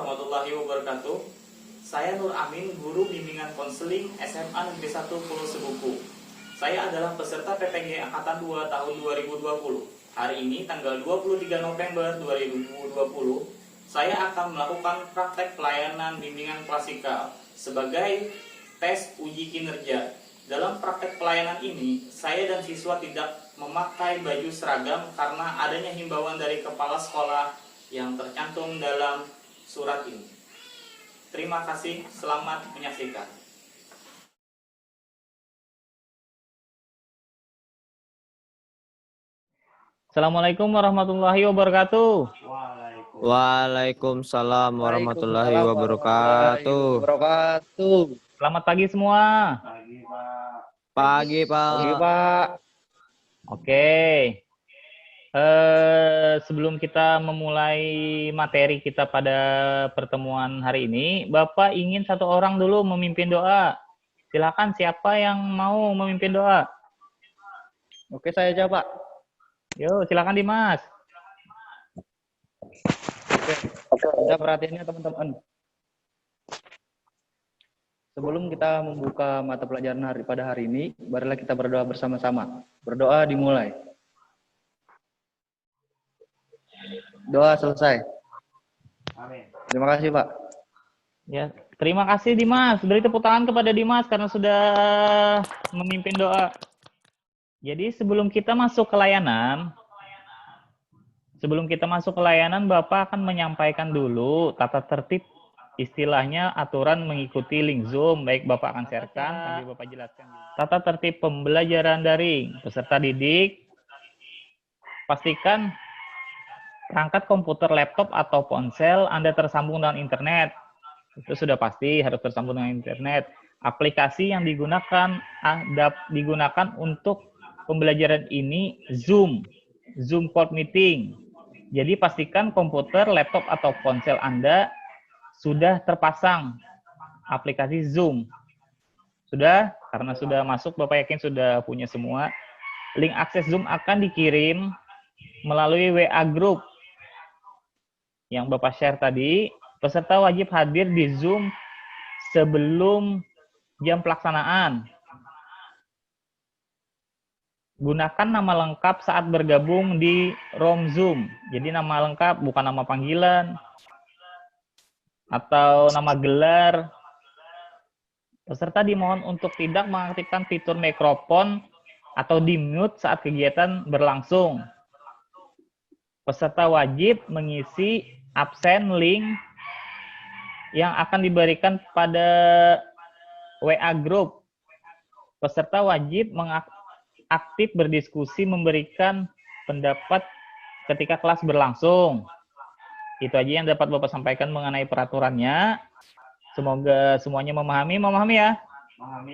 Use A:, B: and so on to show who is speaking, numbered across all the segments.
A: warahmatullahi wabarakatuh. Saya Nur Amin, guru bimbingan konseling SMA Negeri 1 Pulau Sebuku. Saya adalah peserta PPG Angkatan 2 tahun 2020. Hari ini tanggal 23 November 2020, saya akan melakukan praktek pelayanan bimbingan klasikal sebagai tes uji kinerja. Dalam praktek pelayanan ini, saya dan siswa tidak memakai baju seragam karena adanya himbauan dari kepala sekolah yang tercantum dalam surat ini. Terima kasih, selamat menyaksikan. Assalamualaikum warahmatullahi wabarakatuh.
B: Waalaikumsalam warahmatullahi wabarakatuh.
A: Selamat pagi semua.
B: Pagi, Pak.
C: Pagi, Pak.
A: Oke. Sebelum kita memulai materi kita pada pertemuan hari ini, Bapak ingin satu orang dulu memimpin doa. Silakan, siapa yang mau memimpin doa?
C: Oke, saya aja, Pak.
A: Yuk, silakan Dimas.
C: Oke. Minta perhatiannya, teman-teman. Sebelum kita membuka mata pelajaran pada hari ini, marilah kita berdoa bersama-sama. Berdoa dimulai. Doa selesai.
A: Amin.
C: Terima kasih, Pak.
A: Ya, terima kasih Dimas. Beri tepuk tangan kepada Dimas karena sudah memimpin doa. Jadi sebelum kita masuk ke layanan, Bapak akan menyampaikan dulu tata tertib, istilahnya aturan mengikuti link Zoom. Baik, Bapak akan sharekan sambil Bapak jelaskan. Tata tertib pembelajaran daring. Peserta didik, pastikan perangkat komputer, laptop, atau ponsel Anda tersambung dengan internet. Itu sudah pasti harus tersambung dengan internet. Aplikasi yang digunakan untuk pembelajaran ini Zoom Call Meeting. Jadi pastikan komputer, laptop, atau ponsel Anda sudah terpasang aplikasi Zoom. Sudah? Karena sudah masuk, Bapak yakin sudah punya semua. Link akses Zoom akan dikirim melalui WA Group yang Bapak share tadi. Peserta wajib hadir di Zoom sebelum jam pelaksanaan. Gunakan nama lengkap saat bergabung di room Zoom. Jadi nama lengkap, bukan nama panggilan atau nama gelar. Peserta dimohon untuk tidak mengaktifkan fitur mikrofon atau di-mute saat kegiatan berlangsung. Peserta wajib mengisi absen link yang akan diberikan pada WA Group. Peserta wajib aktif berdiskusi, memberikan pendapat ketika kelas berlangsung. Itu aja yang dapat Bapak sampaikan mengenai peraturannya. Semoga semuanya memahami ya?
C: Memahami,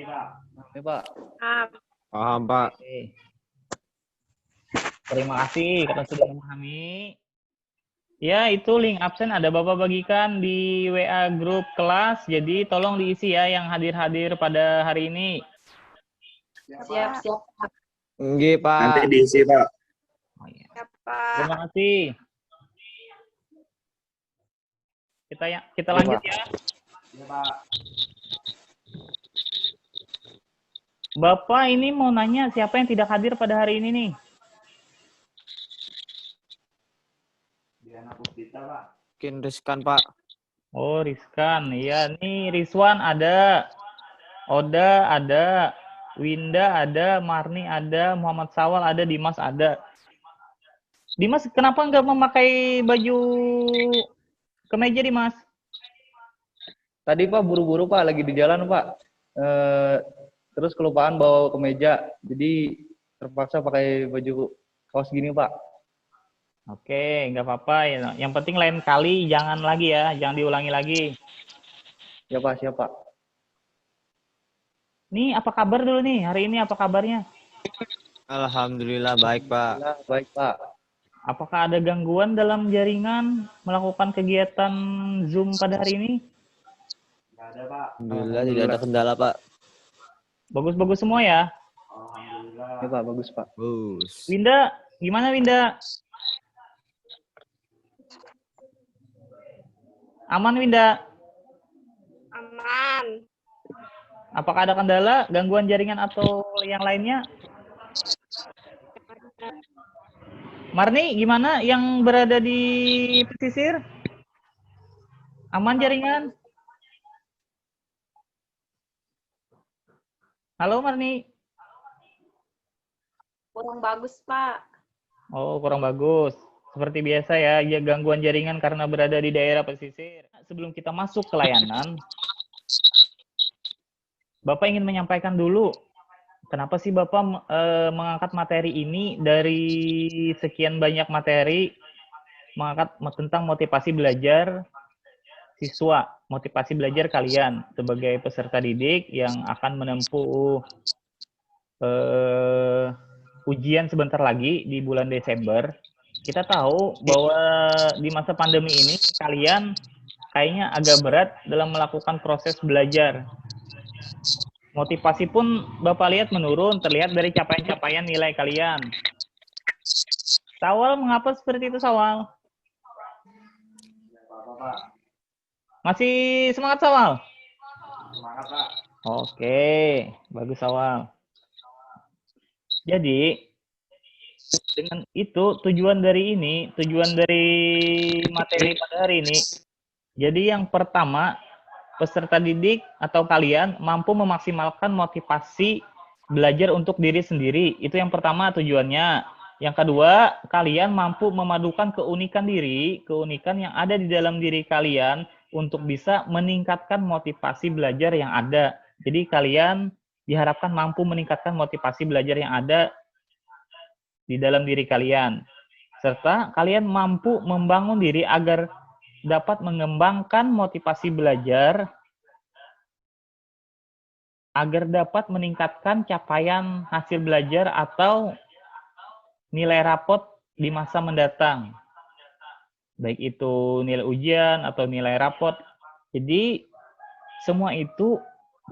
C: Pak. Memahami, Pak.
B: Paham, Pak.
A: Oke. Terima kasih karena sudah memahami. Ya, itu link absen ada Bapak bagikan di WA grup kelas. Jadi tolong diisi ya yang hadir-hadir pada hari ini.
D: Siap.
B: Nggih, Pak.
E: Nanti diisi, Pak.
A: Oh, iya.
D: Siap, Pak.
A: Terima kasih. Kita lanjut ya.
C: Ya, Pak.
A: Bapak ini mau nanya siapa yang tidak hadir pada hari ini nih?
C: Diana Puspita, Pak.
B: Mungkin riskan, Pak.
A: Oh, Rizkan. Iya, nih Rizwan ada. Oda ada. Winda ada. Marni ada. Muhammad Sawal ada. Dimas ada. Dimas, kenapa nggak memakai baju kemeja, Dimas?
C: Tadi, Pak, buru-buru, Pak. Lagi di jalan, Pak. Terus kelupaan bawa kemeja. Jadi terpaksa pakai baju kaos gini, Pak.
A: Oke, nggak apa-apa. Yang penting lain kali jangan lagi ya. Jangan diulangi lagi.
C: Ya, Pak. Siap, Pak.
A: Nih, apa kabar dulu nih? Hari ini apa kabarnya?
B: Alhamdulillah baik, Pak.
C: Alhamdulillah, baik, Pak.
A: Apakah ada gangguan dalam jaringan melakukan kegiatan Zoom pada hari ini?
C: Nggak ada, Pak.
B: Alhamdulillah tidak ada kendala, Pak.
A: Bagus-bagus semua ya?
C: Alhamdulillah. Ya, Pak. Bagus, Pak.
B: Bagus.
A: Winda, gimana Winda?
C: Aman, Winda?
D: Aman.
C: Apakah ada kendala, gangguan jaringan atau yang lainnya? Marni, gimana yang berada di pesisir? Aman jaringan? Halo, Marni.
D: Kurang bagus, Pak.
C: Oh, kurang bagus. Seperti biasa ya, gangguan jaringan karena berada di daerah pesisir. Sebelum kita masuk ke layanan, Bapak ingin menyampaikan dulu, kenapa sih Bapak mengangkat materi ini dari sekian banyak materi, mengangkat tentang motivasi belajar siswa, motivasi belajar kalian sebagai peserta didik yang akan menempuh ujian sebentar lagi di bulan Desember. Kita tahu bahwa di masa pandemi ini kalian kayaknya agak berat dalam melakukan proses belajar. Motivasi pun Bapak lihat menurun, terlihat dari capaian-capaian nilai kalian. Sawal, mengapa seperti itu, Sawal? Masih semangat, Sawal?
A: Semangat, Pak.
C: Oke, bagus, Sawal. Jadi, dengan itu tujuan dari materi pada hari ini, jadi yang pertama, peserta didik atau kalian mampu memaksimalkan motivasi belajar untuk diri sendiri. Itu yang pertama tujuannya. Yang kedua, kalian mampu memadukan keunikan diri, keunikan yang ada di dalam diri kalian untuk bisa meningkatkan motivasi belajar yang ada. Jadi kalian diharapkan mampu meningkatkan motivasi belajar yang ada di dalam diri kalian. Serta kalian mampu membangun diri agar dapat mengembangkan motivasi belajar agar dapat meningkatkan capaian hasil belajar atau nilai rapot di masa mendatang. Baik itu nilai ujian atau nilai rapot. Jadi semua itu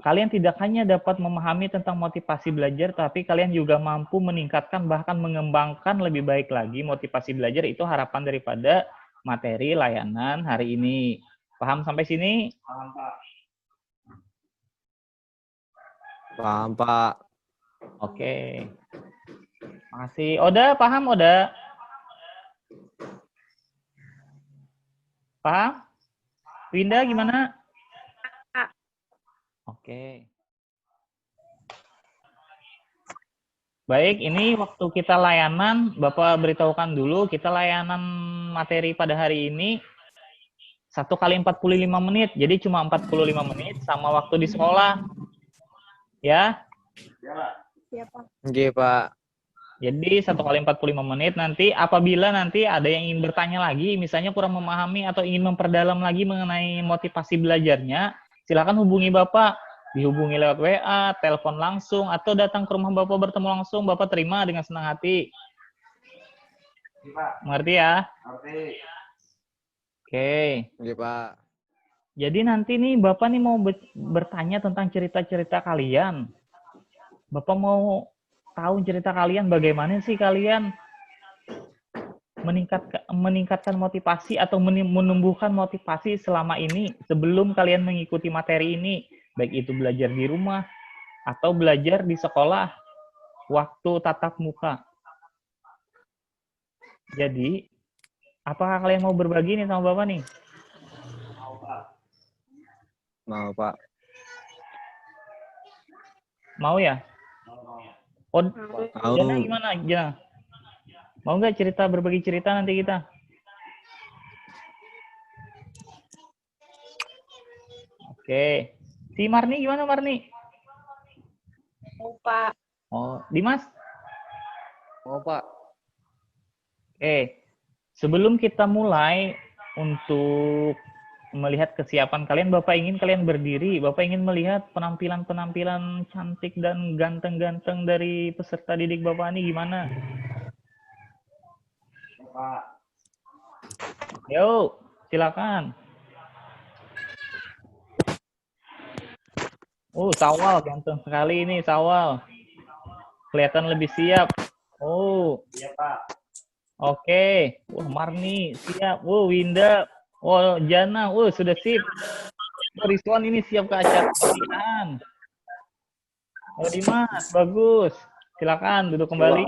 C: kalian tidak hanya dapat memahami tentang motivasi belajar, tapi kalian juga mampu meningkatkan bahkan mengembangkan lebih baik lagi motivasi belajar. Itu harapan daripada materi layanan hari ini. Paham sampai sini?
A: Paham, Pak.
B: Paham, Pak.
C: Oke. Makasih. Oda, paham, Oda? Paham? Winda, gimana? Oke. Baik, ini waktu kita layanan, Bapak beritahukan dulu, kita layanan materi pada hari ini 1 kali 45 menit, jadi cuma 45 menit sama waktu di sekolah. Ya?
D: Iya, Pak.
B: Oke, Pak.
C: Jadi 1 kali 45 menit, nanti apabila nanti ada yang ingin bertanya lagi, misalnya kurang memahami atau ingin memperdalam lagi mengenai motivasi belajarnya, silakan hubungi Bapak. Dihubungi lewat WA, telepon langsung, atau datang ke rumah Bapak bertemu langsung, Bapak terima dengan senang hati. Mengerti ya?
A: Oke.
C: Oke.
B: Oke, Pak.
C: Jadi nanti nih Bapak nih mau bertanya tentang cerita-cerita kalian. Bapak mau tahu cerita kalian, bagaimana sih kalian meningkatkan motivasi atau menumbuhkan motivasi selama ini sebelum kalian mengikuti materi ini. Baik itu belajar di rumah atau belajar di sekolah waktu tatap muka. Jadi, apakah kalian mau berbagi nih sama Bapak nih?
B: Mau, Pak.
C: Mau ya? Oh,
B: Mau.
C: Jana gimana? Jana? Mau nggak berbagi cerita nanti kita? Oke. Si Marni gimana, Marni?
D: Oh, Pak.
C: Oh, Dimas?
B: Mau, Pak.
C: Oke. Sebelum kita mulai untuk melihat kesiapan kalian, Bapak ingin kalian berdiri. Bapak ingin melihat penampilan-penampilan cantik dan ganteng-ganteng dari peserta didik Bapak ini gimana?
A: Pak.
C: Yuk, silakan. Sawal ganteng sekali ini, Sawal. Kelihatan lebih siap.
A: Iya, Pak.
C: Oke. Marni siap. Winda Oh, Jana, sudah sip. Rizwan ini siap ke acara pernikahan. Oh, Dimas, bagus. Silakan duduk kembali.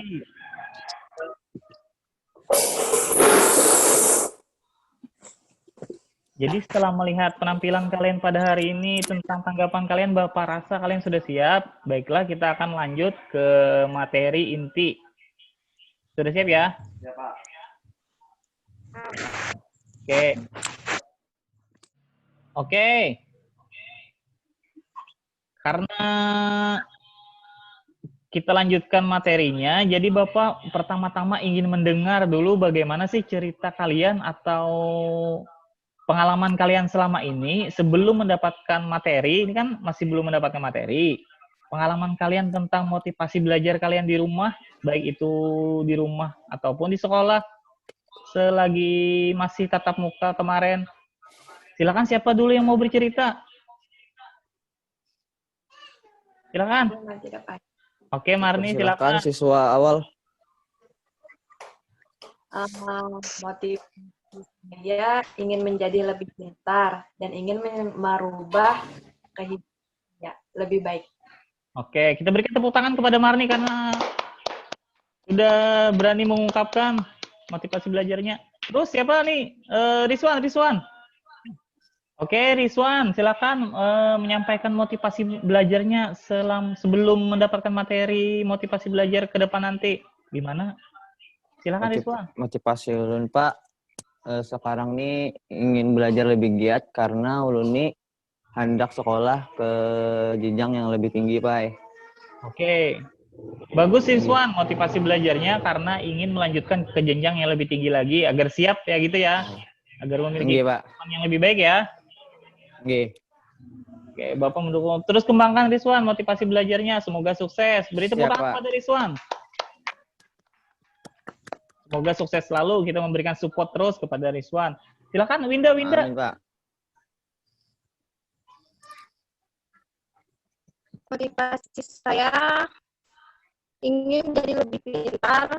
C: Jadi setelah melihat penampilan kalian pada hari ini tentang tanggapan kalian, Bapak rasa kalian sudah siap. Baiklah, kita akan lanjut ke materi inti. Sudah siap ya?
A: Ya, Pak.
C: Oke. Oke. Karena kita lanjutkan materinya, jadi Bapak pertama-tama ingin mendengar dulu bagaimana sih cerita kalian atau pengalaman kalian selama ini sebelum mendapatkan materi. Ini kan masih belum mendapatkan materi. Pengalaman kalian tentang motivasi belajar kalian di rumah, baik itu di rumah ataupun di sekolah, selagi masih tatap muka kemarin. Silakan, siapa dulu yang mau bercerita? Silakan. Oke, Marni, silakan.
B: Siswa awal.
D: Motif saya ingin menjadi lebih pintar dan ingin merubah kehidupannya lebih baik.
C: Oke, kita berikan tepuk tangan kepada Marni karena sudah berani mengungkapkan motivasi belajarnya. Terus siapa nih? Rizwan. Oke, Rizwan, silakan menyampaikan motivasi belajarnya sebelum mendapatkan materi motivasi belajar ke depan nanti. Gimana? Silakan, Rizwan.
B: Motivasi ulun, Pak. Sekarang nih ingin belajar lebih giat karena ulun nih hendak sekolah ke jenjang yang lebih tinggi, Pak.
C: Oke. Bagus, Rizwan, motivasi belajarnya karena ingin melanjutkan ke jenjang yang lebih tinggi lagi agar siap ya gitu ya. Agar memiliki kehidupan yang lebih baik ya. Oke, Bapak mendukung. Terus kembangkan Rizwan motivasi belajarnya. Semoga sukses. Beri tepuk tangan kepada Rizwan. Semoga sukses selalu. Kita memberikan support terus kepada Rizwan. Silakan, Winda.
B: Amin, Pak.
D: Motivasi saya ingin jadi lebih pintar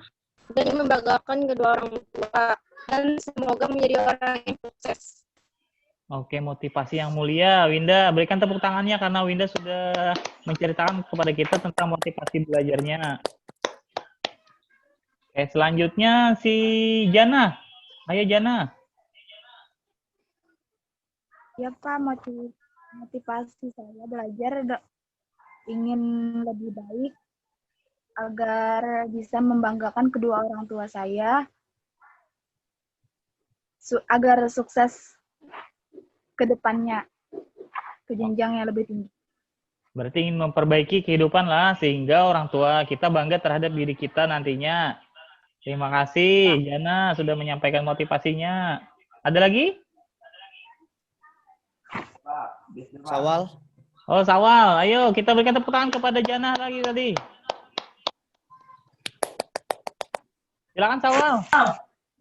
D: dan membanggakan kedua orang tua dan semoga menjadi orang yang sukses.
C: Oke, motivasi yang mulia, Winda. Berikan tepuk tangannya karena Winda sudah menceritakan kepada kita tentang motivasi belajarnya. Oke, selanjutnya si Jana. Ayo, Jana.
E: Ya, Pak, motivasi saya belajar ingin lebih baik agar bisa membanggakan kedua orang tua saya, agar sukses ke depannya, ke jenjang yang lebih tinggi.
C: Berarti ingin memperbaiki kehidupan lah, sehingga orang tua kita bangga terhadap diri kita nantinya. Terima kasih, Jana, sudah menyampaikan motivasinya. Ada lagi?
B: Sawal.
C: Oh, Sawal. Ayo, kita berikan tepuk tangan kepada Jana lagi tadi. Silakan, Sawal.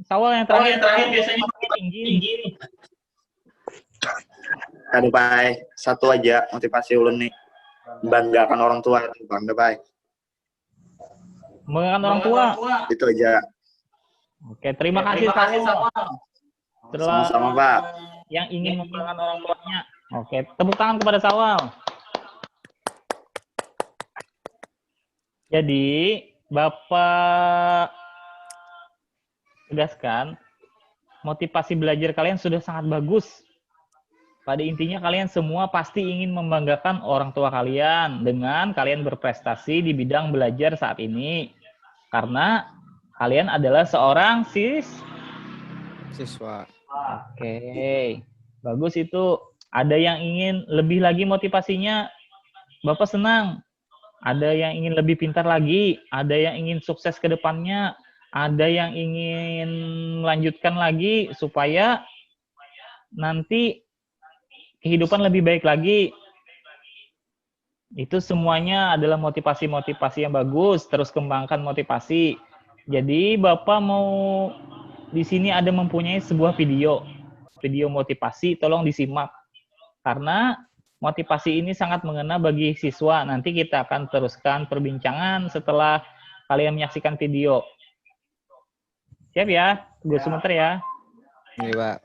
C: Sawal yang terakhir biasanya tinggi.
F: Aduh, Pak. Satu aja motivasi ulun nih. Banggakan orang tua itu, bangga, Pak.
C: Membanggakan orang tua.
F: Itu aja.
C: Oke, terima kasih, Sawal.
F: Sama-sama, Pak.
C: Yang ingin membanggakan orang tuanya. Oke, tepuk tangan kepada Sawal. Jadi, Bapak tegaskan, motivasi belajar kalian sudah sangat bagus. Pada intinya kalian semua pasti ingin membanggakan orang tua kalian dengan kalian berprestasi di bidang belajar saat ini. Karena kalian adalah seorang
B: siswa.
C: Oke, bagus itu. Ada yang ingin lebih lagi motivasinya, Bapak senang. Ada yang ingin lebih pintar lagi, ada yang ingin sukses ke depannya, ada yang ingin melanjutkan lagi supaya nanti kehidupan lebih baik lagi. Itu semuanya adalah motivasi-motivasi yang bagus, terus kembangkan motivasi. Jadi Bapak mau di sini ada mempunyai sebuah video motivasi, tolong disimak. Karena motivasi ini sangat mengena bagi siswa. Nanti kita akan teruskan perbincangan setelah kalian menyaksikan video. Siap ya? Tunggu sebentar ya.
B: Iya, Pak.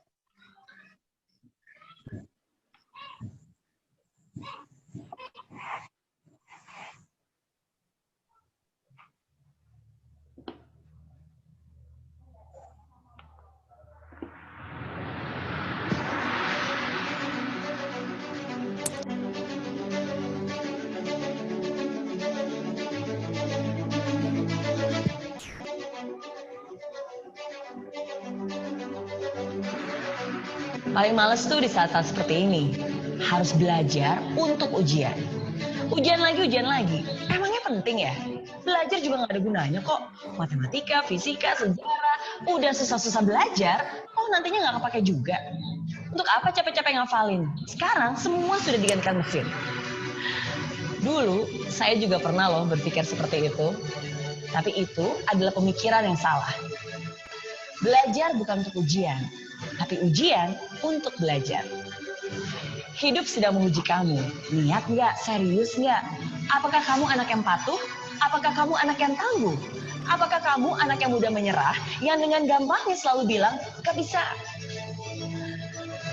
G: Paling males tuh di saat-saat seperti ini. Harus belajar untuk ujian. Ujian lagi. Emangnya penting ya? Belajar juga nggak ada gunanya kok. Matematika, fisika, sejarah, udah susah-susah belajar, nantinya nggak kepake juga. Untuk apa capek-capek ngafalin? Sekarang semua sudah digantikan mesin. Dulu, saya juga pernah loh berpikir seperti itu. Tapi itu adalah pemikiran yang salah. Belajar bukan untuk ujian, tapi ujian untuk belajar. Hidup sedang menguji kamu. Niat nggak? Serius nggak? Apakah kamu anak yang patuh? Apakah kamu anak yang tangguh? Apakah kamu anak yang mudah menyerah, yang dengan gampangnya selalu bilang, gak bisa?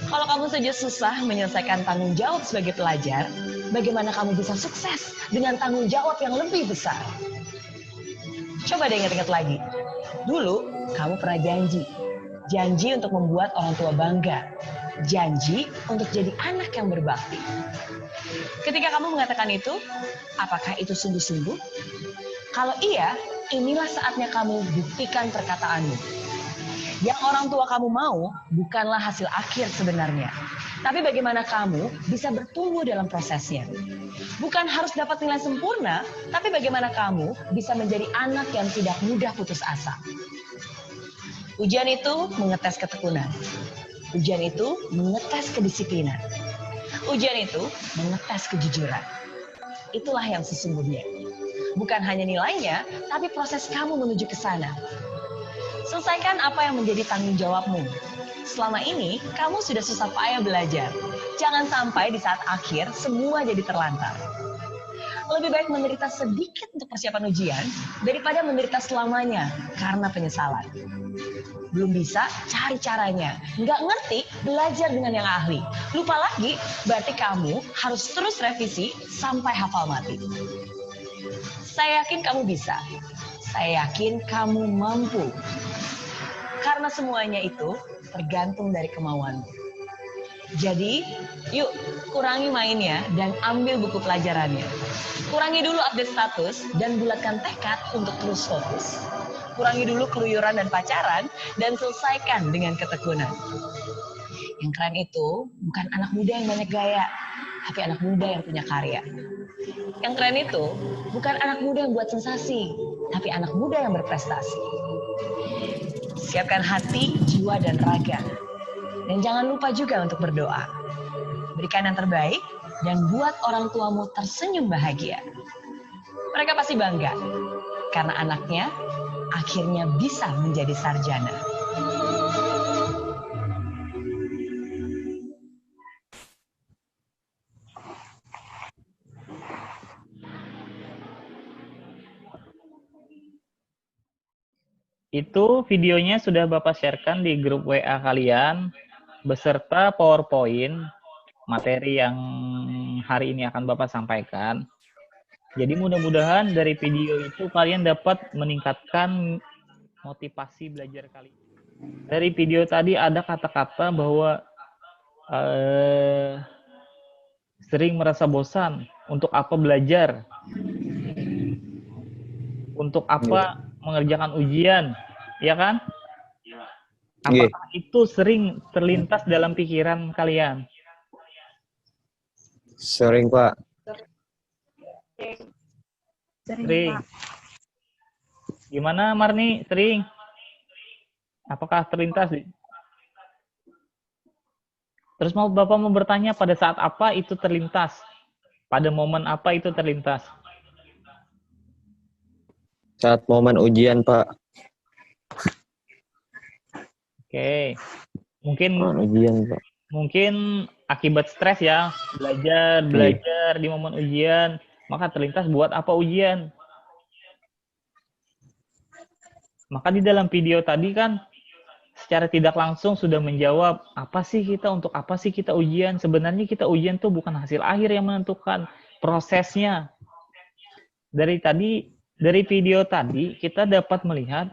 G: Kalau kamu saja susah menyelesaikan tanggung jawab sebagai pelajar, bagaimana kamu bisa sukses dengan tanggung jawab yang lebih besar? Coba deh ingat-ingat lagi. Dulu, kamu pernah janji untuk membuat orang tua bangga, janji untuk jadi anak yang berbakti. Ketika kamu mengatakan itu, apakah itu sungguh-sungguh? Kalau iya, inilah saatnya kamu buktikan perkataanmu. Yang orang tua kamu mau bukanlah hasil akhir sebenarnya. Tapi bagaimana kamu bisa bertumbuh dalam prosesnya. Bukan harus dapat nilai sempurna, tapi bagaimana kamu bisa menjadi anak yang tidak mudah putus asa. Ujian itu mengetes ketekunan. Ujian itu mengetes kedisiplinan. Ujian itu mengetes kejujuran. Itulah yang sesungguhnya. Bukan hanya nilainya, tapi proses kamu menuju ke sana. Selesaikan apa yang menjadi tanggung jawabmu. Selama ini, kamu sudah susah payah belajar. Jangan sampai di saat akhir, semua jadi terlantar. Lebih baik menderita sedikit untuk persiapan ujian, daripada menderita selamanya karena penyesalan. Belum bisa, cari caranya. Nggak ngerti, belajar dengan yang ahli. Lupa lagi, berarti kamu harus terus revisi sampai hafal mati. Saya yakin kamu bisa. Saya yakin kamu mampu. Karena semuanya itu tergantung dari kemauanmu. Jadi, yuk kurangi mainnya dan ambil buku pelajarannya. Kurangi dulu update status dan bulatkan tekad untuk terus fokus. Kurangi dulu keluyuran dan pacaran dan selesaikan dengan ketekunan. Yang keren itu bukan anak muda yang banyak gaya, tapi anak muda yang punya karya. Yang keren itu bukan anak muda yang buat sensasi, tapi anak muda yang berprestasi. Siapkan hati, jiwa, dan raga. Dan jangan lupa juga untuk berdoa. Berikan yang terbaik dan buat orang tuamu tersenyum bahagia. Mereka pasti bangga karena anaknya akhirnya bisa menjadi sarjana.
C: Itu videonya sudah Bapak sharekan di grup WA kalian beserta PowerPoint materi yang hari ini akan Bapak sampaikan. Jadi mudah-mudahan dari video itu kalian dapat meningkatkan motivasi belajar kalian. Dari video tadi ada kata-kata bahwa sering merasa bosan. Untuk apa belajar? Untuk apa mengerjakan ujian? Ya kan? Apakah itu sering terlintas dalam pikiran kalian?
B: Sering, Pak.
C: Sering. Gimana Marni? Sering? Apakah terlintas? Terus Bapak mau bertanya pada saat apa itu terlintas? Pada momen apa itu terlintas?
B: Saat momen ujian, Pak.
C: Oke. Mungkin
B: Ujian, Pak.
C: mungkin akibat stres ya, belajar di momen ujian, maka terlintas buat apa ujian? Maka di dalam video tadi kan secara tidak langsung sudah menjawab, untuk apa sih kita ujian? Sebenarnya kita ujian tuh bukan hasil akhir yang menentukan, prosesnya. Dari video tadi kita dapat melihat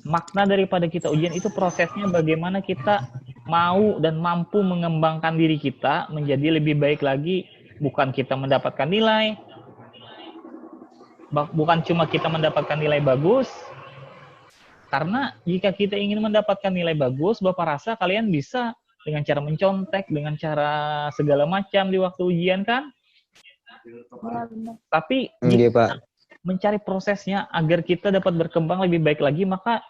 C: makna daripada kita ujian itu prosesnya, bagaimana kita mau dan mampu mengembangkan diri kita menjadi lebih baik lagi. Bukan kita mendapatkan nilai, bukan cuma kita mendapatkan nilai bagus. Karena jika kita ingin mendapatkan nilai bagus, Bapak rasa kalian bisa dengan cara mencontek, dengan cara segala macam di waktu ujian kan.
E: Ya, benar.
C: Tapi
B: Iya,
C: jika
B: Pak.
C: mencari prosesnya agar kita dapat berkembang lebih baik lagi, maka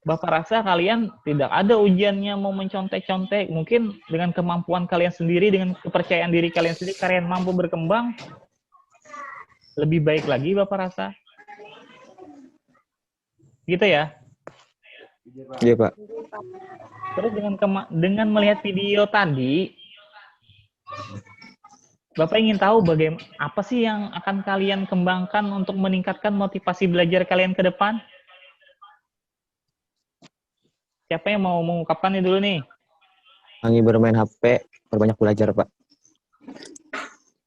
C: Bapak rasa kalian tidak ada ujiannya mau mencontek-contek. Mungkin dengan kemampuan kalian sendiri, dengan kepercayaan diri kalian sendiri, kalian mampu berkembang lebih baik lagi, Bapak rasa. Gitu ya.
B: Iya, Pak.
C: Terus dengan melihat video tadi, Bapak ingin tahu bagaimana apa sih yang akan kalian kembangkan untuk meningkatkan motivasi belajar kalian ke depan? Siapa yang mau mengungkapkannya dulu nih?
B: Lagi bermain HP, perbanyak belajar, Pak.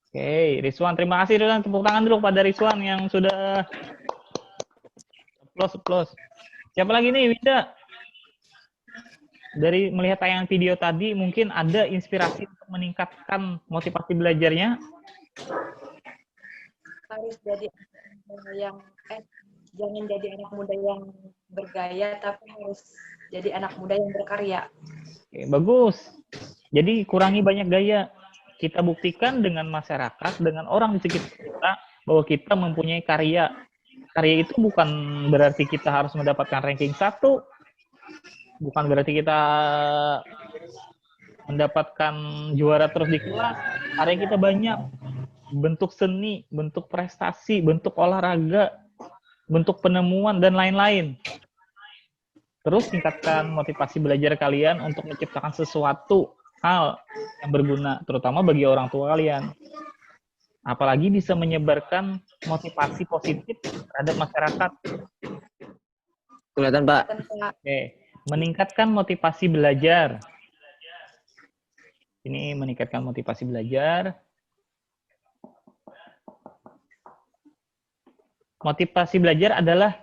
C: Oke, Rizwan. Terima kasih, Rizwan. Tepuk tangan dulu pada Rizwan yang sudah applause. Siapa lagi nih, Winda? Dari melihat tayangan video tadi, mungkin ada inspirasi untuk meningkatkan motivasi belajarnya?
H: Harus jadi anak muda yang jangan jadi anak muda yang bergaya, tapi harus jadi anak muda yang berkarya.
C: Oke, bagus. Jadi kurangi banyak gaya. Kita buktikan dengan masyarakat, dengan orang di sekitar kita, bahwa kita mempunyai karya. Karya itu bukan berarti kita harus mendapatkan ranking 1, bukan berarti kita mendapatkan juara terus di kelas. Karya kita banyak. Bentuk seni, bentuk prestasi, bentuk olahraga, bentuk penemuan, dan lain-lain. Terus tingkatkan motivasi belajar kalian untuk menciptakan sesuatu hal yang berguna, terutama bagi orang tua kalian. Apalagi bisa menyebarkan motivasi positif terhadap masyarakat.
B: Kelihatan, Pak.
C: Oke, meningkatkan motivasi belajar. Ini meningkatkan motivasi belajar. Motivasi belajar adalah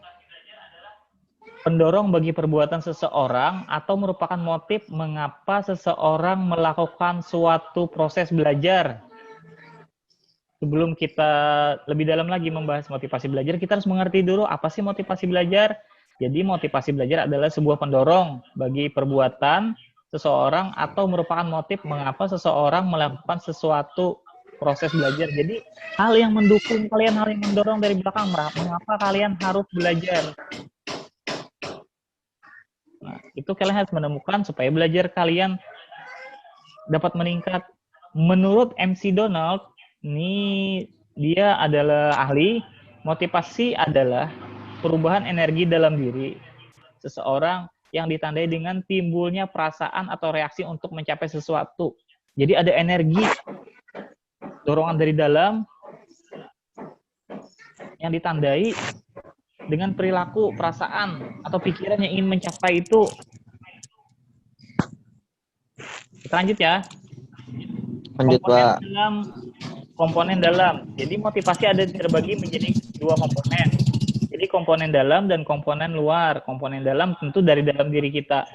C: pendorong bagi perbuatan seseorang atau merupakan motif mengapa seseorang melakukan suatu proses belajar. Sebelum kita lebih dalam lagi membahas motivasi belajar, kita harus mengerti dulu apa sih motivasi belajar. Jadi motivasi belajar adalah sebuah pendorong bagi perbuatan seseorang atau merupakan motif mengapa seseorang melakukan sesuatu proses belajar. Jadi hal yang mendukung kalian, hal yang mendorong dari belakang, mengapa kalian harus belajar. Nah, itu kalian harus menemukan supaya belajar kalian dapat meningkat. Menurut MC Donald, ini dia adalah ahli, motivasi adalah perubahan energi dalam diri seseorang yang ditandai dengan timbulnya perasaan atau reaksi untuk mencapai sesuatu. Jadi ada energi, dorongan dari dalam yang ditandai dengan perilaku, perasaan, atau pikiran yang ingin mencapai itu. Kita lanjut ya.
B: Lanjut, Pak.
C: Komponen dalam. Jadi motivasi ada terbagi menjadi dua komponen. Jadi komponen dalam dan komponen luar. Komponen dalam tentu dari dalam diri kita.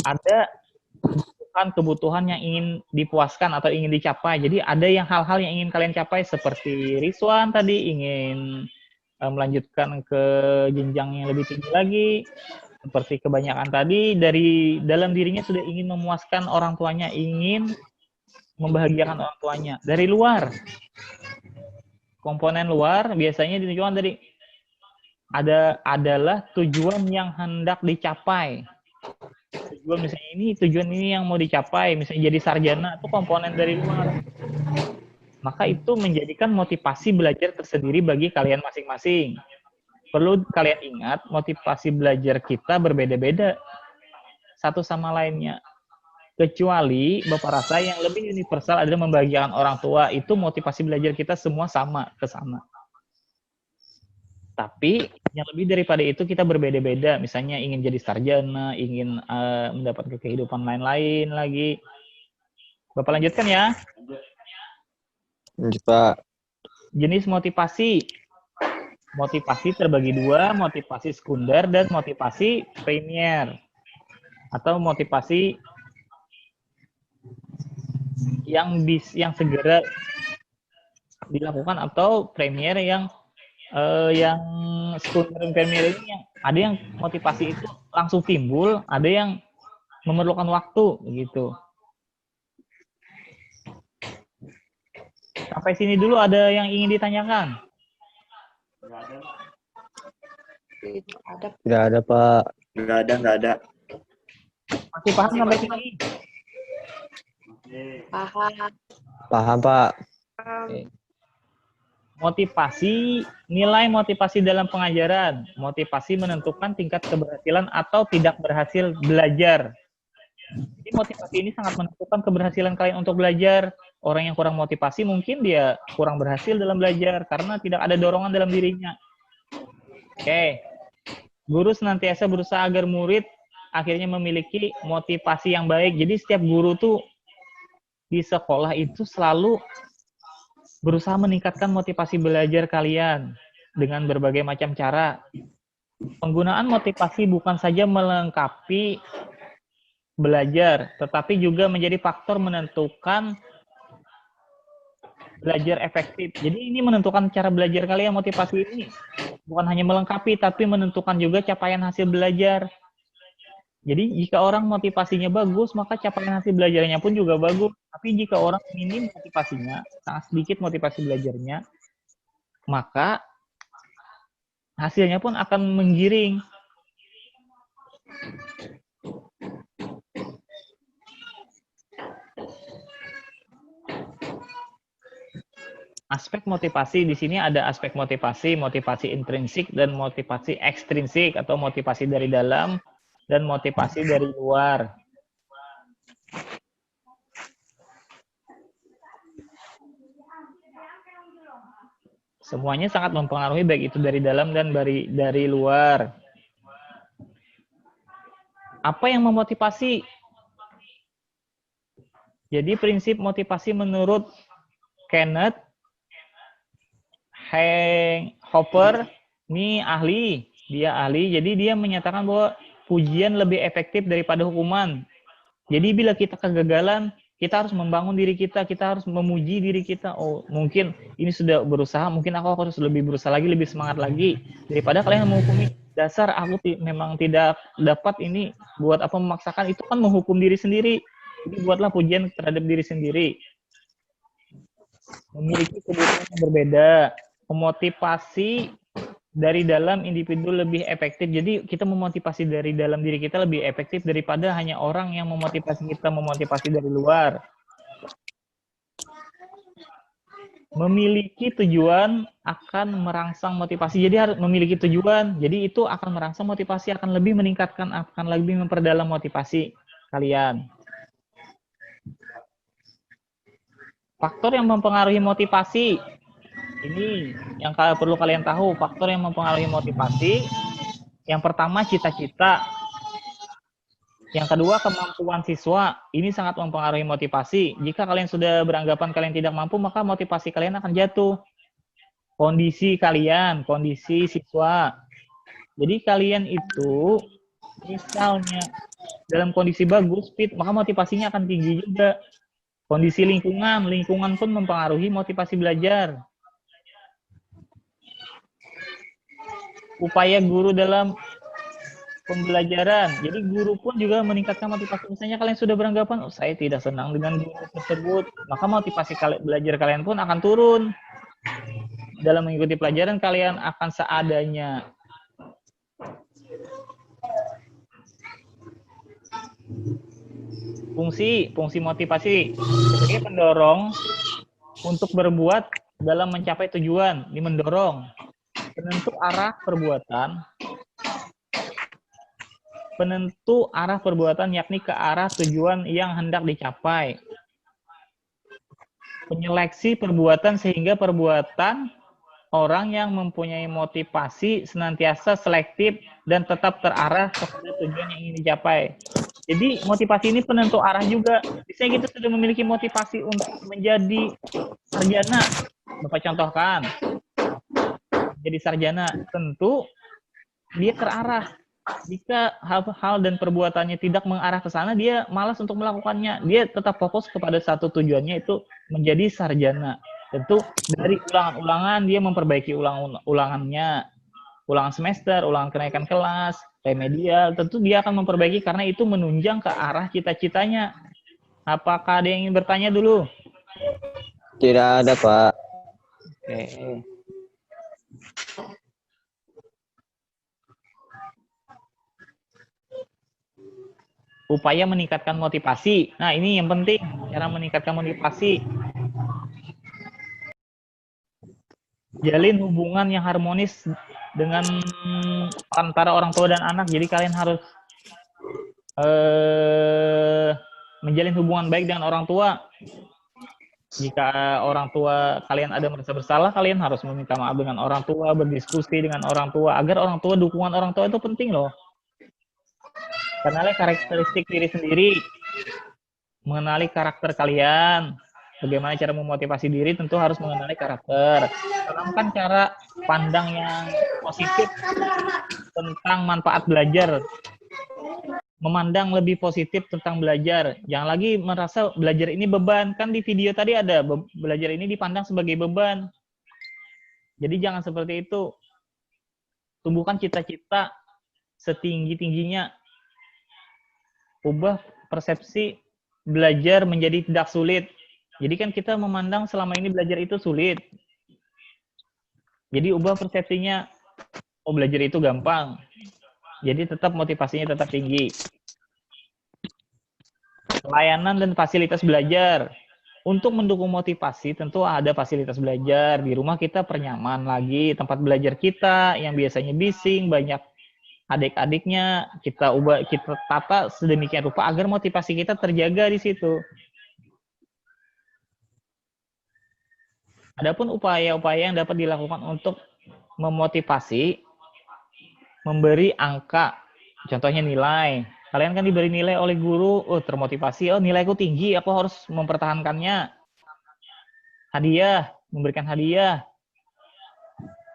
C: Ada kebutuhan yang ingin dipuaskan atau ingin dicapai. Jadi ada yang hal-hal yang ingin kalian capai seperti Rizwan tadi ingin melanjutkan ke jenjang yang lebih tinggi lagi, seperti kebanyakan tadi dari dalam dirinya sudah ingin memuaskan orang tuanya, ingin membahagiakan orang tuanya. Dari luar, komponen luar biasanya ditujukan dari adalah tujuan yang hendak dicapai. Tujuan ini yang mau dicapai, misalnya jadi sarjana, itu komponen dari luar. Maka itu menjadikan motivasi belajar tersendiri bagi kalian masing-masing. Perlu kalian ingat, motivasi belajar kita berbeda-beda satu sama lainnya. Kecuali Bapak rasa yang lebih universal adalah membahagiakan orang tua, itu motivasi belajar kita semua sama ke sana. Tapi yang lebih daripada itu kita berbeda-beda, misalnya ingin jadi sarjana, ingin mendapatkan kehidupan lain-lain lagi. Bapak lanjutkan ya.
B: Lanjut, Pak.
C: Jenis motivasi. Motivasi terbagi dua, motivasi sekunder dan motivasi premier. Atau motivasi yang segera dilakukan, atau premier yang sekunder dan premier ini yang ada yang motivasi itu langsung timbul, ada yang memerlukan waktu begitu. Sampai sini dulu ada yang ingin ditanyakan?
H: Ada
B: Tidak ada, Pak.
F: Nggak ada.
C: Masih paham sampai sini?
H: paham.
B: Paham, Pak.
C: Motivasi, nilai motivasi dalam pengajaran. Motivasi menentukan tingkat keberhasilan atau tidak berhasil belajar. Jadi motivasi ini sangat menentukan keberhasilan kalian untuk belajar. Orang yang kurang motivasi mungkin dia kurang berhasil dalam belajar karena tidak ada dorongan dalam dirinya. Oke. Guru senantiasa berusaha agar murid akhirnya memiliki motivasi yang baik. Jadi setiap guru tuh di sekolah itu selalu berusaha meningkatkan motivasi belajar kalian dengan berbagai macam cara. Penggunaan motivasi bukan saja melengkapi belajar, tetapi juga menjadi faktor menentukan belajar efektif. Jadi ini menentukan cara belajar kalian. Motivasi ini bukan hanya melengkapi, tapi menentukan juga capaian hasil belajar. Jadi jika orang motivasinya bagus, maka capaian hasil belajarnya pun juga bagus. Tapi jika orang minim motivasinya, sangat sedikit motivasi belajarnya, maka hasilnya pun akan menggiring. Aspek motivasi di sini ada aspek motivasi intrinsik dan motivasi ekstrinsik atau motivasi dari dalam dan motivasi dari luar. Semuanya sangat mempengaruhi baik itu dari dalam dan dari luar. Apa yang memotivasi? Jadi prinsip motivasi menurut Kenneth Hopper, ini ahli, dia ahli. Jadi dia menyatakan bahwa pujian lebih efektif daripada hukuman. Jadi bila kita kegagalan, kita harus membangun diri kita harus memuji diri kita. Oh, mungkin ini sudah berusaha, mungkin aku harus lebih berusaha lagi, lebih semangat lagi. Daripada kalian menghukumi, dasar aku memang tidak dapat ini, buat apa memaksakan, itu kan menghukum diri sendiri. Jadi buatlah pujian terhadap diri sendiri. Memiliki kebutuhan yang berbeda, memotivasi dari dalam individu lebih efektif. Jadi kita memotivasi dari dalam diri kita lebih efektif daripada hanya orang yang memotivasi kita memotivasi dari luar. Memiliki tujuan akan merangsang motivasi. Jadi harus memiliki tujuan. Jadi itu akan merangsang motivasi, akan lebih meningkatkan, akan lebih memperdalam motivasi kalian. Faktor yang mempengaruhi motivasi. Ini yang perlu kalian tahu, faktor yang mempengaruhi motivasi. Yang pertama, cita-cita. Yang kedua, kemampuan siswa. Ini sangat mempengaruhi motivasi. Jika kalian sudah beranggapan kalian tidak mampu, maka motivasi kalian akan jatuh. Kondisi kalian, kondisi siswa. Jadi kalian itu, misalnya dalam kondisi bagus, fit, maka motivasinya akan tinggi juga. Kondisi lingkungan pun mempengaruhi motivasi belajar. Upaya guru dalam pembelajaran. Jadi guru pun juga meningkatkan motivasi. Misalnya kalian sudah beranggapan, oh, saya tidak senang dengan guru tersebut, maka motivasi belajar kalian pun akan turun. Dalam mengikuti pelajaran kalian akan seadanya. Fungsi motivasi sebagai pendorong untuk berbuat dalam mencapai tujuan. Ini mendorong. Penentu arah perbuatan yakni ke arah tujuan yang hendak dicapai. Penyeleksi perbuatan sehingga perbuatan orang yang mempunyai motivasi senantiasa selektif dan tetap terarah kepada tujuan yang ingin dicapai. Jadi motivasi ini penentu arah juga. Misalnya kita sudah memiliki motivasi untuk menjadi sarjana. Bapak contohkan. Jadi sarjana, tentu dia terarah. Jika hal dan perbuatannya tidak mengarah ke sana, dia malas untuk melakukannya. Dia tetap fokus kepada satu tujuannya, itu menjadi sarjana. Tentu dari ulangan-ulangan dia memperbaiki ulangannya. Ulangan semester, ulangan kenaikan kelas, remedial, tentu dia akan memperbaiki karena itu menunjang ke arah cita-citanya. Apakah ada yang ingin bertanya dulu?
B: Tidak ada, Pak.
C: Oke. Upaya meningkatkan motivasi. Nah, ini yang penting, cara meningkatkan motivasi. Jalin hubungan yang harmonis dengan antara orang tua dan anak. Jadi kalian harus menjalin hubungan baik dengan orang tua. Jika orang tua kalian ada merasa bersalah, kalian harus meminta maaf dengan orang tua, berdiskusi dengan orang tua, agar orang tua, dukungan orang tua itu penting loh. Kenali karakteristik diri sendiri, mengenali karakter kalian, bagaimana cara memotivasi diri, tentu harus mengenali karakter. Tanamkan cara pandang yang positif tentang manfaat belajar. Memandang lebih positif tentang belajar. Jangan lagi merasa belajar ini beban. Kan di video tadi ada, belajar ini dipandang sebagai beban. Jadi jangan seperti itu. Tumbuhkan cita-cita setinggi-tingginya. Ubah persepsi belajar menjadi tidak sulit. Jadi kan kita memandang selama ini belajar itu sulit. Jadi ubah persepsinya, oh belajar itu gampang. Jadi tetap motivasinya tetap tinggi. Layanan dan fasilitas belajar. Untuk mendukung motivasi tentu ada fasilitas belajar. Di rumah kita pernyaman lagi, tempat belajar kita yang biasanya bising, banyak adik-adiknya, kita ubah, kita tata sedemikian rupa agar motivasi kita terjaga di situ. Adapun upaya-upaya yang dapat dilakukan untuk memotivasi, memberi angka, contohnya nilai. Kalian kan diberi nilai oleh guru, oh termotivasi, oh nilaiku tinggi, aku harus mempertahankannya. Hadiah, memberikan hadiah.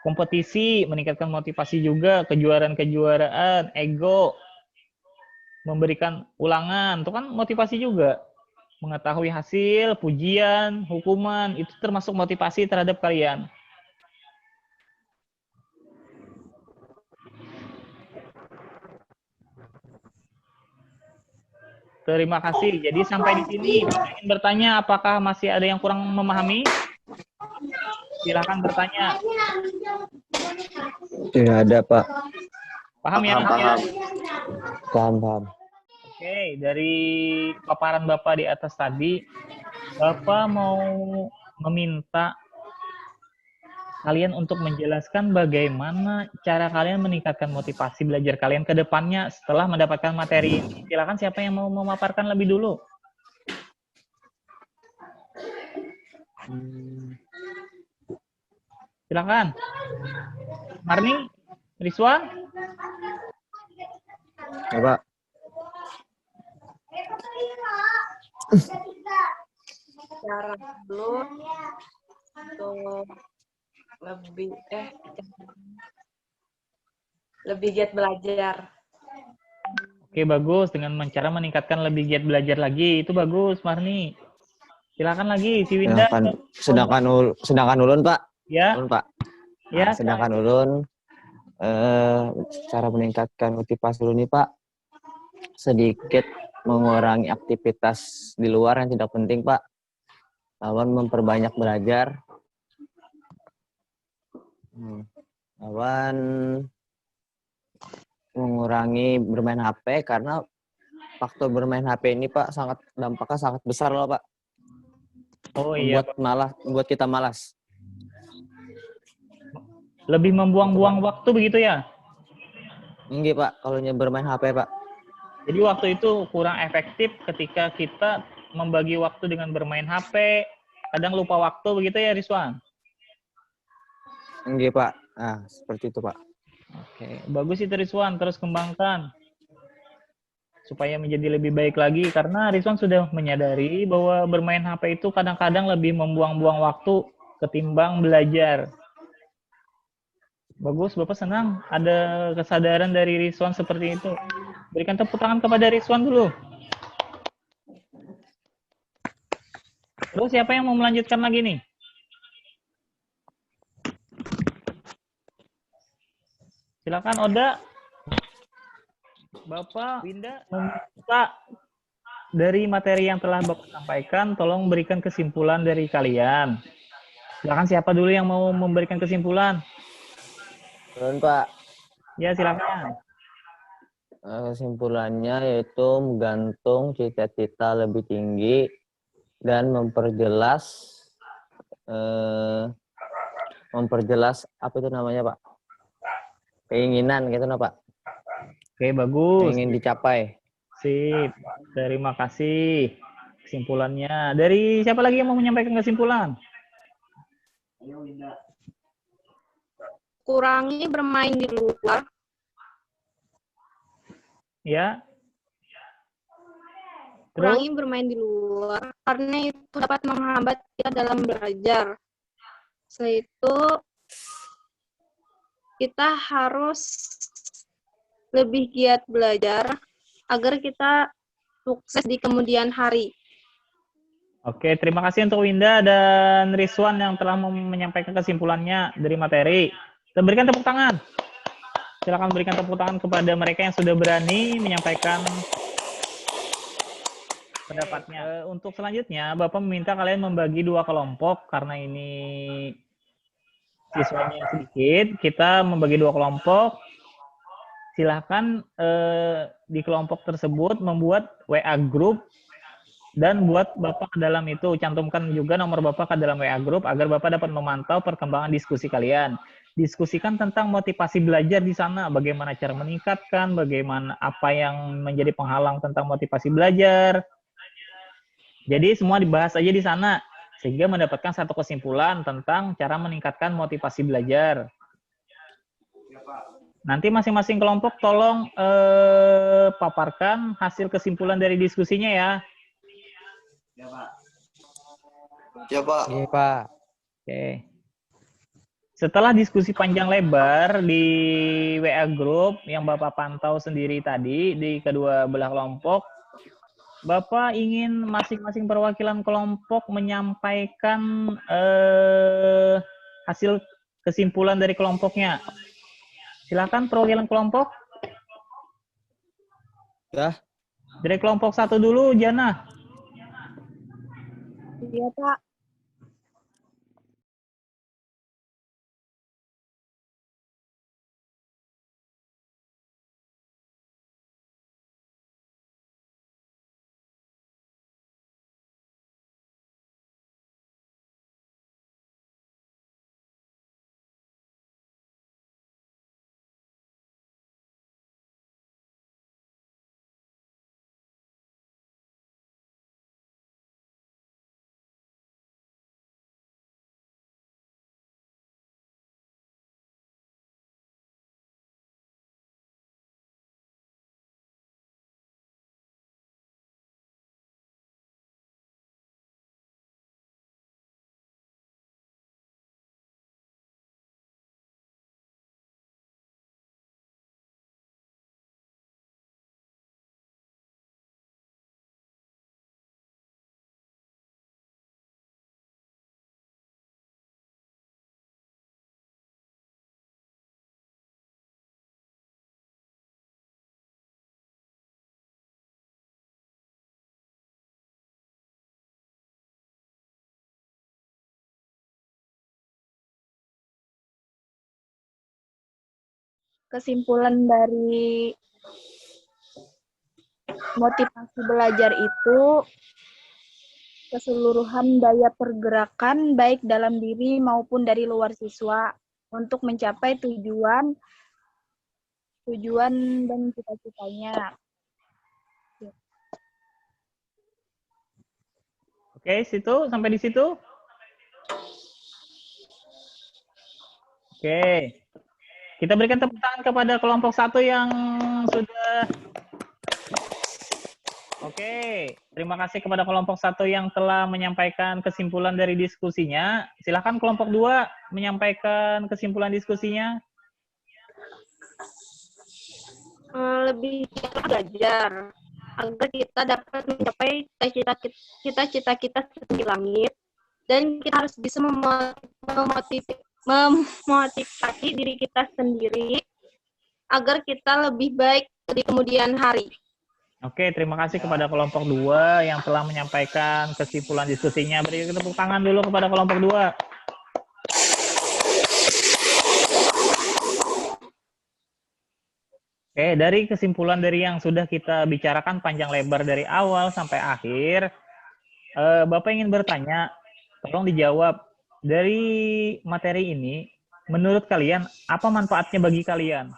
C: Kompetisi, meningkatkan motivasi juga, kejuaraan-kejuaraan, ego, memberikan ulangan, itu kan motivasi juga. Mengetahui hasil, pujian, hukuman, itu termasuk motivasi terhadap kalian. Terima kasih. Jadi sampai di sini, ingin bertanya apakah masih ada yang kurang memahami? Silakan bertanya.
B: Tidak ada, Pak.
C: Paham ya?
B: Paham.
C: Oke, dari paparan Bapak di atas tadi, Bapak mau meminta kalian untuk menjelaskan bagaimana cara kalian meningkatkan motivasi belajar kalian ke depannya setelah mendapatkan materi ini. Silakan siapa yang mau memaparkan lebih dulu. Silakan. Marni, Rizwan.
B: Ya, Pak.
H: Cara dulu untuk lebih giat belajar.
C: Oke, bagus. Dengan cara meningkatkan lebih giat belajar lagi. Itu bagus, Marni. Silakan lagi, si Winda.
B: Sedangkan Ulun, Pak.
C: Ya.
B: Ulun, Pak.
C: Ya.
B: Nah, sedangkan Ulun, cara meningkatkan motivasi Ulun ini, Pak, sedikit mengurangi aktivitas di luar yang tidak penting, Pak. Lawan memperbanyak belajar. Lawan mengurangi bermain HP karena faktor bermain HP ini, Pak, dampaknya sangat besar loh, Pak.
C: Oh iya.
B: Membuat kita malas.
C: Lebih membuang-buang waktu begitu ya?
B: Enggak, Pak, kalau bermain HP, Pak.
C: Jadi waktu itu kurang efektif ketika kita membagi waktu dengan bermain HP, kadang lupa waktu begitu ya, Rizwan?
B: Enggak, Pak. Nah, seperti itu, Pak.
C: Oke, bagus itu Rizwan, terus kembangkan supaya menjadi lebih baik lagi karena Rizwan sudah menyadari bahwa bermain HP itu kadang-kadang lebih membuang-buang waktu ketimbang belajar. Bagus, Bapak senang ada kesadaran dari Rizwan seperti itu. Berikan tepuk tangan kepada Rizwan dulu. Terus siapa yang mau melanjutkan lagi nih? Silakan Oda. Bapak Winda meminta dari materi yang telah Bapak sampaikan, tolong berikan kesimpulan dari kalian. Silakan siapa dulu yang mau memberikan kesimpulan?
B: Turun, Pak.
C: Ya, silakan.
B: Kesimpulannya yaitu menggantung cita-cita lebih tinggi dan memperjelas apa itu namanya, Pak? Keinginan gitu, nah, Pak.
C: Oke, bagus.
B: Ingin dicapai.
C: Sip. Terima kasih kesimpulannya. Dari siapa lagi yang mau menyampaikan kesimpulan?
D: Kurangi bermain di luar.
C: Ya. Terus?
D: Kurangi bermain di luar karena itu dapat menghambat kita dalam belajar. Setelah itu kita harus lebih giat belajar agar kita sukses di kemudian hari.
C: Oke, terima kasih untuk Winda dan Rizwan yang telah menyampaikan kesimpulannya dari materi. Kita berikan tepuk tangan. Silakan berikan tepuk tangan kepada mereka yang sudah berani menyampaikan pendapatnya. Untuk selanjutnya, Bapak meminta kalian membagi 2 kelompok karena ini siswanya sedikit. Kita membagi 2 kelompok. Silahkan di kelompok tersebut membuat WA group dan buat Bapak ke dalam itu. Cantumkan juga nomor Bapak ke dalam WA group agar Bapak dapat memantau perkembangan diskusi kalian. Diskusikan tentang motivasi belajar di sana, bagaimana cara meningkatkan, bagaimana apa yang menjadi penghalang tentang motivasi belajar. Jadi semua dibahas aja di sana, sehingga mendapatkan satu kesimpulan tentang cara meningkatkan motivasi belajar. Nanti masing-masing kelompok tolong paparkan hasil kesimpulan dari diskusinya ya.
F: Ya, Pak.
B: Iya, Pak.
C: Oke. Setelah diskusi panjang lebar di WA Group yang Bapak pantau sendiri tadi di kedua belah kelompok, Bapak ingin masing-masing perwakilan kelompok menyampaikan hasil kesimpulan dari kelompoknya. Silakan perwakilan kelompok.
B: Ya.
C: Dari kelompok 1 dulu, Jana.
E: Iya, Pak. Kesimpulan dari motivasi belajar itu keseluruhan daya pergerakan baik dalam diri maupun dari luar siswa untuk mencapai tujuan dan cita-citanya.
C: Oke, sampai di situ. Oke. Kita berikan tepuk tangan kepada kelompok 1 yang sudah. Oke, terima kasih kepada kelompok 1 yang telah menyampaikan kesimpulan dari diskusinya. Silakan kelompok 2 menyampaikan kesimpulan diskusinya.
D: Lebih giat belajar agar kita dapat mencapai cita-cita kita setinggi langit, dan kita harus bisa memotivasi diri kita sendiri agar kita lebih baik di kemudian hari.
C: Oke, terima kasih kepada kelompok 2 yang telah menyampaikan kesimpulan diskusinya. Beri tepuk tangan dulu kepada kelompok 2. Oke, dari kesimpulan dari yang sudah kita bicarakan panjang lebar dari awal sampai akhir, Bapak ingin bertanya, tolong dijawab. Dari materi ini, menurut kalian, apa manfaatnya bagi kalian?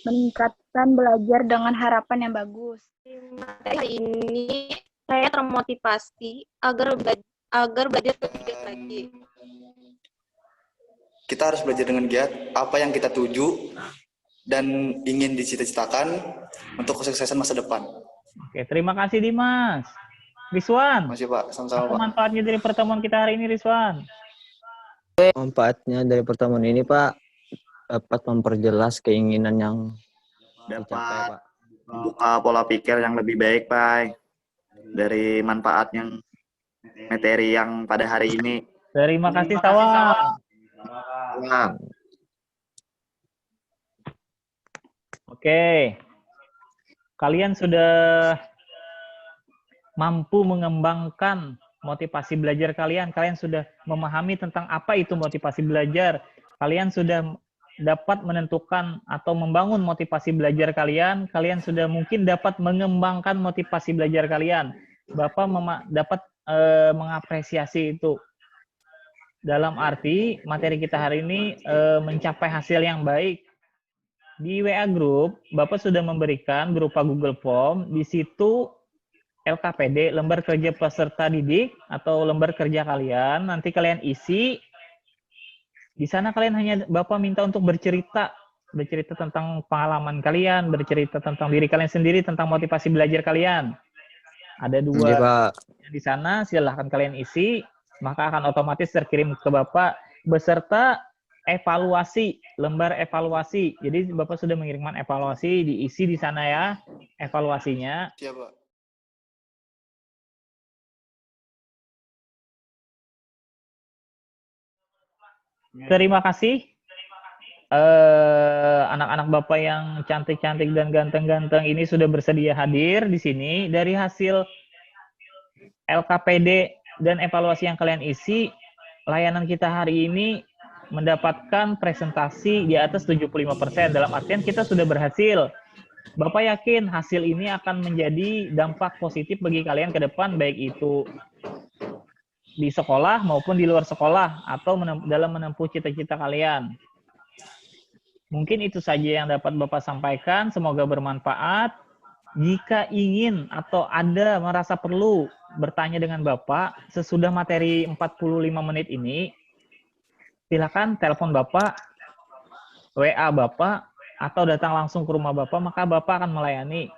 E: Meningkatkan belajar dengan harapan yang bagus.
D: Materi hari ini saya termotivasi agar belajar lebih giat lagi.
F: Kita harus belajar dengan giat apa yang kita tuju dan ingin dicita-citakan untuk kesuksesan masa depan.
C: Oke, terima kasih Dimas. Rizwan,
F: Masih Pak, sama-sama
C: apa
F: Pak.
C: manfaatnya dari pertemuan kita hari ini, Rizwan?
B: Manfaatnya dari pertemuan ini, Pak, dapat memperjelas keinginan yang dicapai,
F: Dapat
B: Pak.
F: membuka pola pikir yang lebih baik, Pak. Dari manfaat yang materi yang pada hari ini.
C: Terima kasih, Sawang.
F: Nah,
C: Oke, kalian sudah mampu mengembangkan motivasi belajar kalian. Kalian sudah memahami tentang apa itu motivasi belajar. Kalian sudah dapat menentukan atau membangun motivasi belajar kalian. Kalian sudah mungkin dapat mengembangkan motivasi belajar kalian. Bapak dapat mengapresiasi itu. Dalam arti materi kita hari ini mencapai hasil yang baik. Di WA Group, Bapak sudah memberikan berupa Google Form. Di situ LKPD, lembar kerja peserta didik atau lembar kerja kalian. Nanti kalian isi. Di sana kalian hanya Bapak minta untuk bercerita tentang pengalaman kalian, bercerita tentang diri kalian sendiri, tentang motivasi belajar kalian. Ada 2
B: Iya, Pak.
C: di sana, silahkan kalian isi, maka akan otomatis terkirim ke Bapak beserta evaluasi, lembar evaluasi. Jadi Bapak sudah mengirimkan evaluasi, diisi di sana ya, evaluasinya.
F: siap Pak.
C: Terima kasih anak-anak Bapak yang cantik-cantik dan ganteng-ganteng ini sudah bersedia hadir di sini. Dari hasil LKPD dan evaluasi yang kalian isi, layanan kita hari ini mendapatkan presentasi di atas 75%. Dalam artian kita sudah berhasil. Bapak yakin hasil ini akan menjadi dampak positif bagi kalian ke depan, baik itu di sekolah maupun di luar sekolah atau dalam menempuh cita-cita kalian. Mungkin itu saja yang dapat Bapak sampaikan. Semoga bermanfaat. Jika ingin atau ada merasa perlu bertanya dengan Bapak sesudah materi 45 menit ini, silakan telepon Bapak, WA Bapak, atau datang langsung ke rumah Bapak, maka Bapak akan melayani.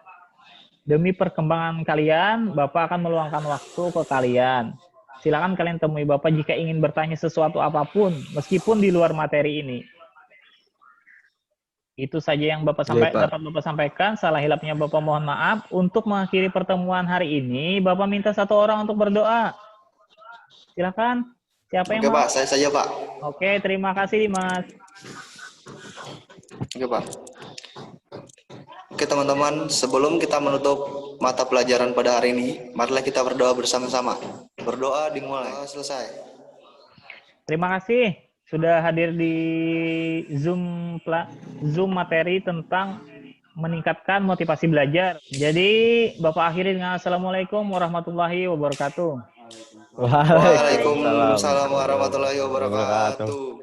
C: Demi perkembangan kalian, Bapak akan meluangkan waktu ke kalian. Silakan kalian temui Bapak jika ingin bertanya sesuatu apapun, meskipun di luar materi ini. Itu saja yang dapat Bapak sampaikan. Salah hilapnya Bapak mohon maaf. Untuk mengakhiri pertemuan hari ini, Bapak minta 1 orang untuk berdoa. Silakan. Siapa yang
F: Oke
C: mau?
F: Pak, saya saja Pak.
C: Oke, terima kasih Dimas.
F: Oke Pak. Oke teman-teman, sebelum kita menutup mata pelajaran pada hari ini, marilah kita berdoa bersama-sama. Berdoa dimulai. Selesai.
C: Terima kasih sudah hadir di Zoom materi tentang meningkatkan motivasi belajar. Jadi Bapak akhiri dengan Assalamualaikum warahmatullahi wabarakatuh.
F: Waalaikumsalam warahmatullahi wabarakatuh.